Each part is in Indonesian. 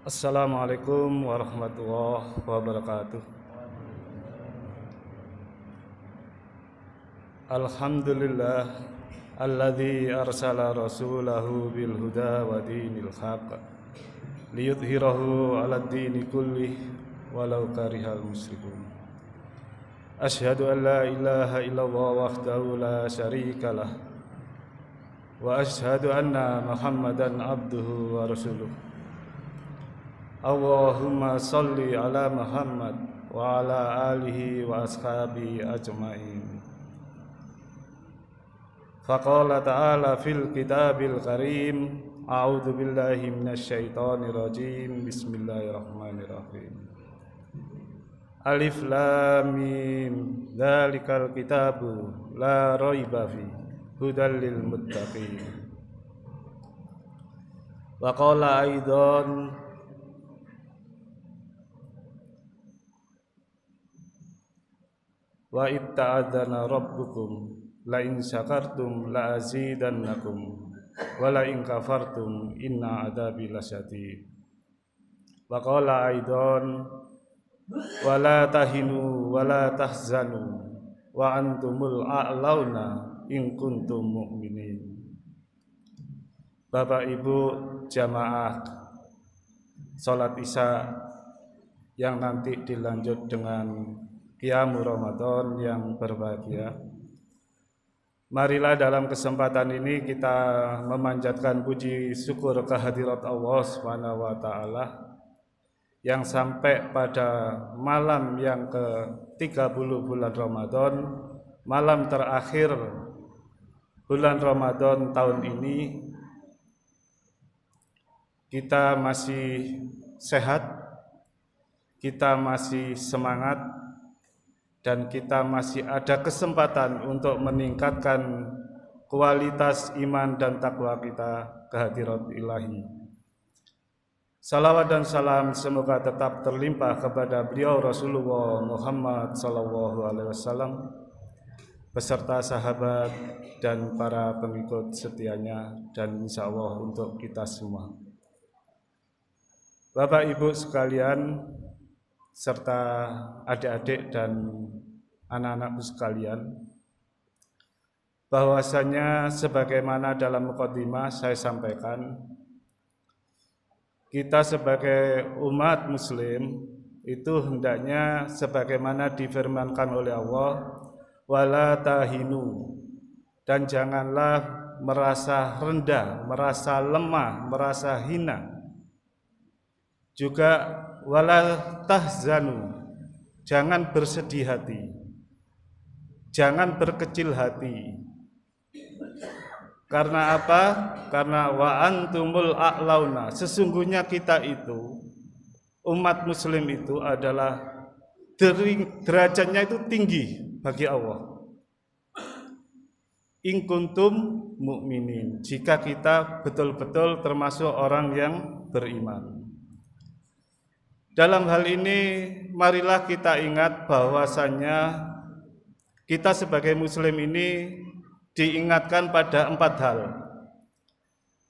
Assalamualaikum warahmatullahi wabarakatuh. Alhamdulillah alladzi arsala rasulahu bil huda wa dinil haqq liyudhhirahu 'alad dini kullih walau karihal musyrikun. Asyhadu an la ilaha illallah wahdahu la syarikalah wa asyhadu anna Muhammadan abduhu wa rasuluh. Allahumma salli ala Muhammad wa ala alihi wa ashabihi ajma'in. Faqala ta'ala fil kitabil karim, a'udzu billahi minasyaitonir rajim. Bismillahirrahmanirrahim. Alif lam mim, dzalikal kitabu la raiba fi hudal lil muttaqin. Wa qala aidan wa itta'adzana rabbukum la in syakartum la azidannakum wa la in kafartum inna adzabi lasyadid. Wa qala aidan wa la tahinu wa la tahzanu wa antumul a'launa in kuntum mu'minin. Bapak Ibu jamaah salat Isya yang nanti dilanjut dengan Qiyamul Ramadan yang berbahagia. Marilah dalam kesempatan ini kita memanjatkan puji syukur kehadirat Allah Subhanahu wa taala yang sampai pada malam yang ke-30 bulan Ramadan, malam terakhir bulan Ramadan tahun ini, kita masih sehat, kita masih semangat, dan kita masih ada kesempatan untuk meningkatkan kualitas iman dan takwa kita kehadirat ilahi. Salawat dan salam semoga tetap terlimpah kepada beliau Rasulullah Muhammad SAW beserta sahabat dan para pengikut setianya, dan insya Allah untuk kita semua. Bapak Ibu sekalian serta adik-adik dan anak-anakku sekalian, bahwasanya sebagaimana dalam mukadimah saya sampaikan, kita sebagai umat muslim itu hendaknya sebagaimana difirmankan oleh Allah, wala tahinu, dan janganlah merasa rendah, merasa lemah, merasa hina. Juga wala tahzanu, jangan bersedih hati, jangan berkecil hati. Karena apa? Karena wa antumul a'launa, sesungguhnya kita itu, umat muslim itu adalah derajatnya itu tinggi bagi Allah. In kuntum mu'minin, jika kita betul-betul termasuk orang yang beriman. Dalam hal ini marilah kita ingat bahwasannya kita sebagai muslim ini diingatkan pada 4 hal.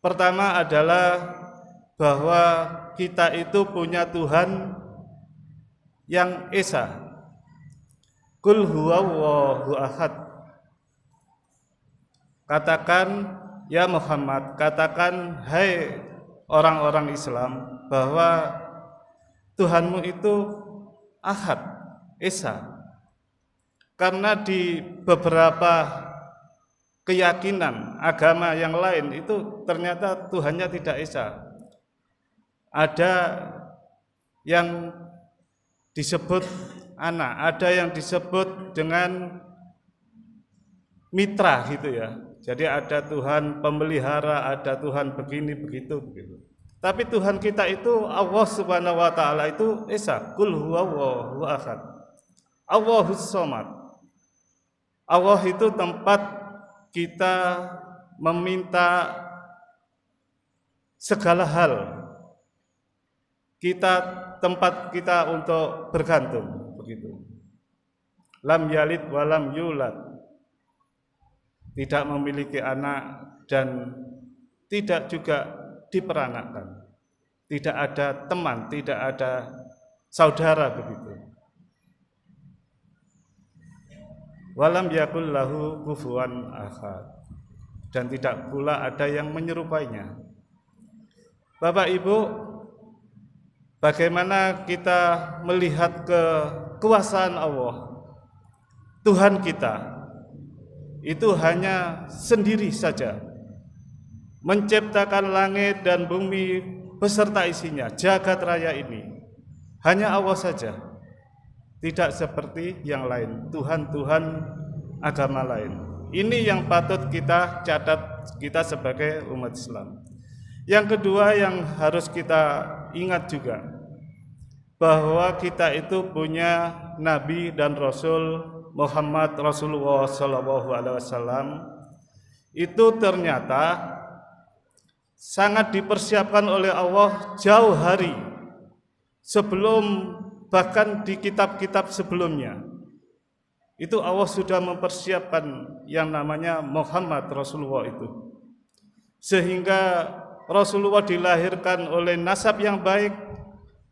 Pertama adalah bahwa kita itu punya Tuhan yang esa. Qul huwallahu ahad. Katakan ya Muhammad, katakan hai orang-orang Islam bahwa Tuhanmu itu ahad, esa. Karena di beberapa keyakinan agama yang lain itu ternyata Tuhannya tidak esa. Ada yang disebut anak, ada yang disebut dengan mitra gitu ya. Jadi ada Tuhan pemelihara, ada Tuhan begini begitu. Tapi Tuhan kita itu Allah Subhanahu wa taala itu esa. Qul huwallahu ahad. Allahus samad. Allah itu tempat kita meminta segala hal. Tempat kita untuk bergantung begitu. Lam yalid walam yulad. Tidak memiliki anak dan tidak juga diperanakkan. tidak ada teman, tidak ada saudara begitu. Walam yakul lahu kufuwan ahad, dan tidak pula ada yang menyerupainya. Bapak Ibu, bagaimana kita melihat kekuasaan Allah, Tuhan kita itu hanya sendiri saja menciptakan langit dan bumi beserta isinya, jagat raya ini. Hanya Allah saja, tidak seperti yang lain, Tuhan-Tuhan agama lain. Ini yang patut kita catat, kita sebagai umat Islam. Yang kedua yang harus kita ingat juga, bahwa kita itu punya Nabi dan Rasul Muhammad Rasulullah SAW, itu ternyata sangat dipersiapkan oleh Allah jauh hari sebelum, bahkan di kitab-kitab sebelumnya. Itu Allah sudah mempersiapkan yang namanya Muhammad Rasulullah itu, sehingga Rasulullah dilahirkan oleh nasab yang baik,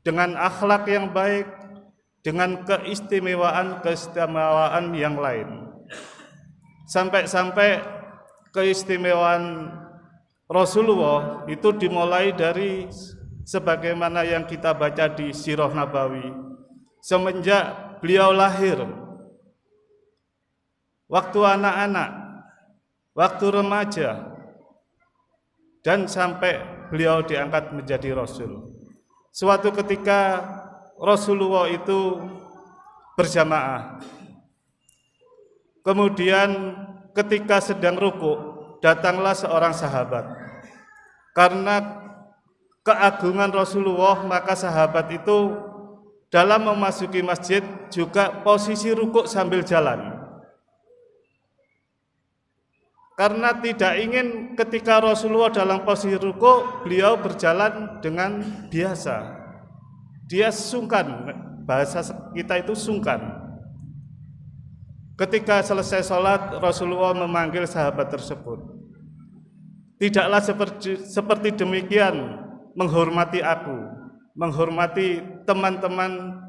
dengan akhlak yang baik, dengan keistimewaan yang lain. Sampai-sampai keistimewaan Rasulullah itu dimulai dari sebagaimana yang kita baca di Sirah Nabawi, semenjak beliau lahir, waktu anak-anak, waktu remaja, dan sampai beliau diangkat menjadi Rasul. Suatu ketika Rasulullah itu berjamaah. Kemudian ketika sedang rukuk, datanglah seorang sahabat. Karena keagungan Rasulullah, maka sahabat itu dalam memasuki masjid juga posisi rukuk sambil jalan. Karena tidak ingin ketika Rasulullah dalam posisi rukuk, beliau berjalan dengan biasa. Dia sungkan, bahasa kita itu sungkan. Ketika selesai sholat, Rasulullah memanggil sahabat tersebut. Tidaklah seperti demikian menghormati aku, menghormati teman-teman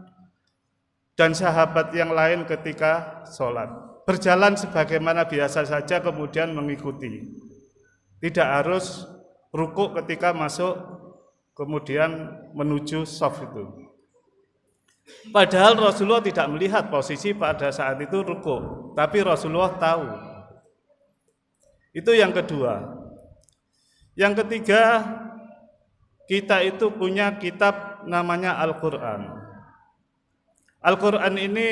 dan sahabat yang lain ketika sholat. Berjalan sebagaimana biasa saja, kemudian mengikuti. Tidak harus rukuk ketika masuk, kemudian menuju shaf itu. Padahal Rasulullah tidak melihat posisi pada saat itu rukuk, tapi Rasulullah tahu. Itu yang kedua. Yang ketiga, kita itu punya kitab namanya Al-Quran. Al-Quran ini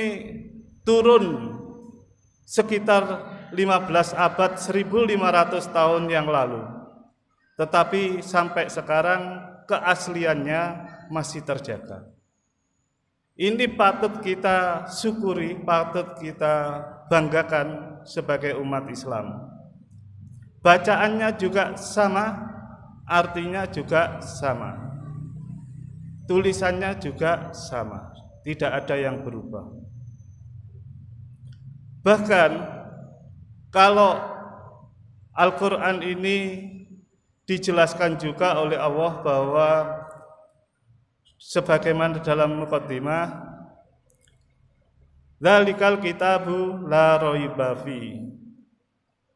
turun sekitar 15 abad, 1500 tahun yang lalu. Tetapi sampai sekarang keasliannya masih terjaga. Ini patut kita syukuri, patut kita banggakan sebagai umat Islam. Bacaannya juga sama, artinya juga sama, tulisannya juga sama, tidak ada yang berubah. Bahkan kalau Al-Quran ini dijelaskan juga oleh Allah bahwa sebagaimana dalam muqaddimah, dzalikal kitabu la raiba fi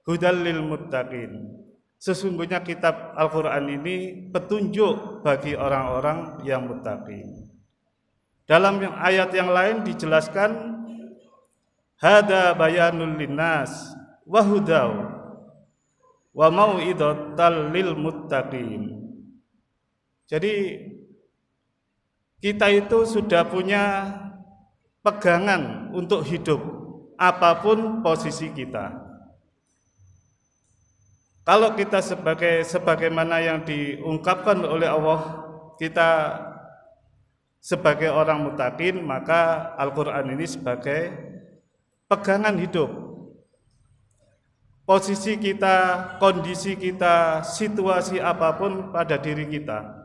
hudal lil muttaqin. Sesungguhnya kitab Al-Quran ini petunjuk bagi orang-orang yang muttaqin. Dalam ayat yang lain dijelaskan, hada bayanul linnas wa hudaw wa mau'idatal lil muttaqin. Jadi kita itu sudah punya pegangan untuk hidup apapun posisi kita. Kalau kita sebagaimana yang diungkapkan oleh Allah, kita sebagai orang muttaqin, maka Al-Quran ini sebagai pegangan hidup. Posisi kita, kondisi kita, situasi apapun pada diri kita.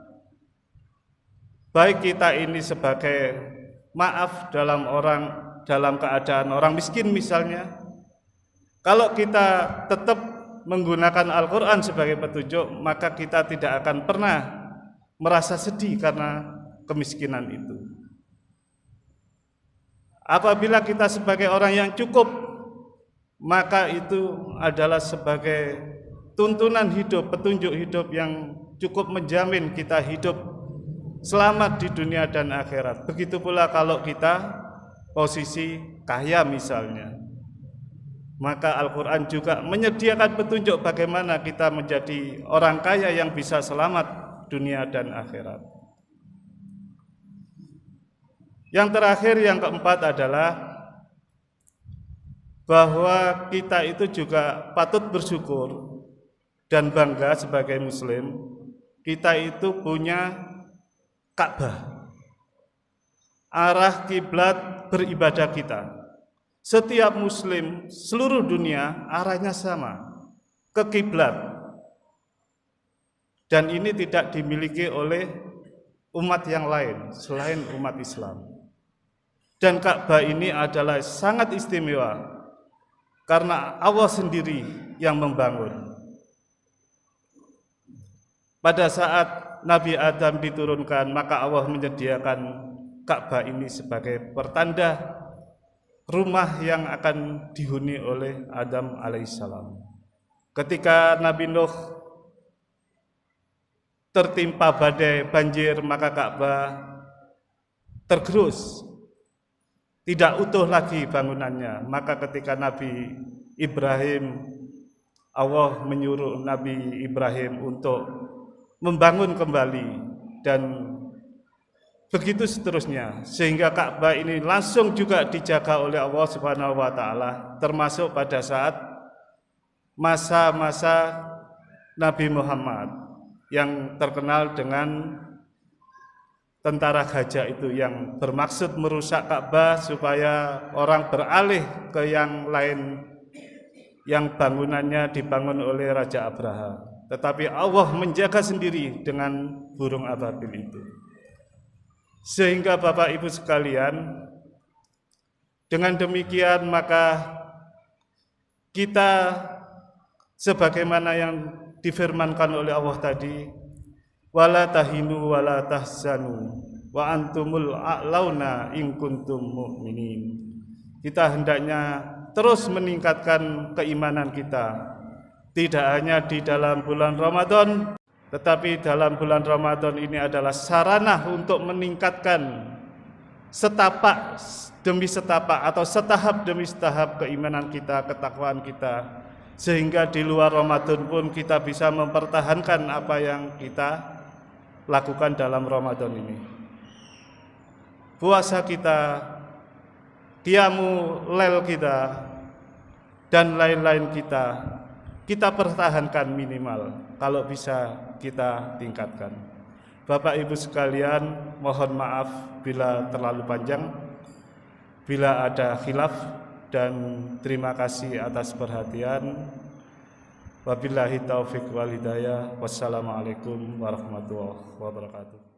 Baik kita ini sebagai maaf dalam keadaan orang miskin misalnya. Kalau kita tetap menggunakan Al-Quran sebagai petunjuk, maka kita tidak akan pernah merasa sedih karena kemiskinan itu. Apabila kita sebagai orang yang cukup, maka itu adalah sebagai tuntunan hidup, petunjuk hidup yang cukup menjamin kita hidup selamat di dunia dan akhirat. Begitu pula kalau kita posisi kaya misalnya, maka Al-Quran juga menyediakan petunjuk bagaimana kita menjadi orang kaya yang bisa selamat dunia dan akhirat. Yang terakhir, yang keempat adalah bahwa kita itu juga patut bersyukur dan bangga sebagai muslim. Kita itu punya Ka'bah, arah kiblat beribadah kita. Setiap muslim seluruh dunia arahnya sama, ke kiblat. Dan ini tidak dimiliki oleh umat yang lain selain umat Islam. Dan Ka'bah ini adalah sangat istimewa karena Allah sendiri yang membangun. Pada saat Nabi Adam diturunkan, maka Allah menyediakan Ka'bah ini sebagai pertanda rumah yang akan dihuni oleh Adam alaihissalam. Ketika Nabi Nuh tertimpa badai banjir, maka Ka'bah tergerus, tidak utuh lagi bangunannya. Maka ketika Nabi Ibrahim, Allah menyuruh Nabi Ibrahim untuk membangun kembali, dan begitu seterusnya, sehingga Ka'bah ini langsung juga dijaga oleh Allah Subhanahu wa taala, termasuk pada saat masa-masa Nabi Muhammad yang terkenal dengan tentara gajah itu, yang bermaksud merusak Ka'bah supaya orang beralih ke yang lain yang bangunannya dibangun oleh Raja Abraha. Tetapi Allah menjaga sendiri dengan burung ababil itu. Sehingga Bapak Ibu sekalian, dengan demikian maka kita sebagaimana yang difirmankan oleh Allah tadi, wala tahinu wala tahzanu wa antumul a'launa in kuntum mu'minin. Kita hendaknya terus meningkatkan keimanan kita, tidak hanya di dalam bulan Ramadan, tetapi dalam bulan Ramadan ini adalah sarana untuk meningkatkan setapak demi setapak atau setahap demi setahap keimanan kita, ketakwaan kita, sehingga di luar Ramadan pun kita bisa mempertahankan apa yang kita lakukan dalam Ramadan ini. Puasa kita, qiyamul lail kita, dan lain-lain kita pertahankan minimal, kalau bisa kita tingkatkan. Bapak Ibu sekalian, mohon maaf bila terlalu panjang, bila ada khilaf, dan terima kasih atas perhatian. Wabillahi taufiq wal hidayah. Wassalamualaikum warahmatullahi wabarakatuh.